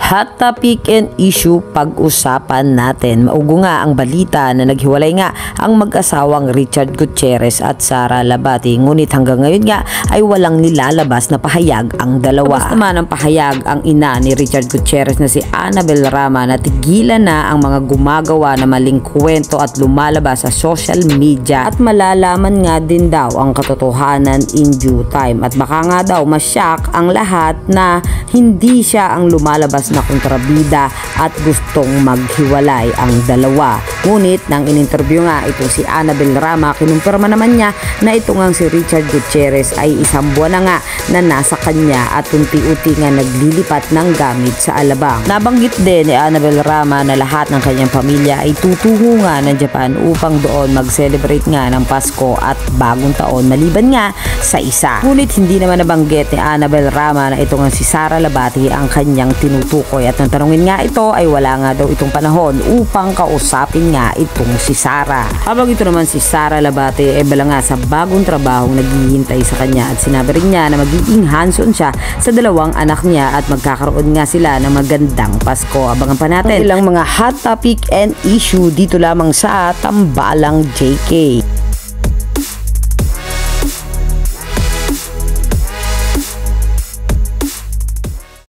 Hot topic and issue pag-usapan natin. Maugo nga ang balita na naghiwalay nga ang mag-asawang Richard Gutierrez at Sara Labati. Ngunit hanggang ngayon nga ay walang nilalabas na pahayag ang dalawa. Tapos naman ang pahayag ang ina ni Richard Gutierrez na si Annabel Rama na tigilan na ang mga gumagawa na maling kwento at lumalabas sa social media at malalaman nga din daw ang katotohanan in due time. At baka nga daw masyak ang lahat na hindi siya ang lumalabas na kontrabida at gustong maghiwalay ang dalawa. Ngunit nang in-interview nga ito si Annabel Rama, kinumpirma naman niya na ito ngang si Richard Gutierrez ay isang buwan na nga na nasa kanya at unti-unti nga naglilipat ng gamit sa Alabang. Nabanggit din ni Annabel Rama na lahat ng kanyang pamilya ay tutungo nga ng Japan upang doon mag-celebrate nga ng Pasko at Bagong Taon maliban nga sa isa. Ngunit hindi naman nabanggit ni Annabel Rama na ito nga si Sara Labati ang kanyang tinutukoy at nang tanungin nga ito ay wala nga daw itong panahon upang kausapin nga itong si Sara. Habang ito naman si Sara Labati ay bala nga sa bagong trabahong naghihintay sa kanya at sinabi rin niya na magiging hands-on siya sa dalawang anak niya at magkakaroon nga sila ng magandang Pasko. Abangan pa natin ilang mga hot topic and issue dito lamang sa Tambalang JK.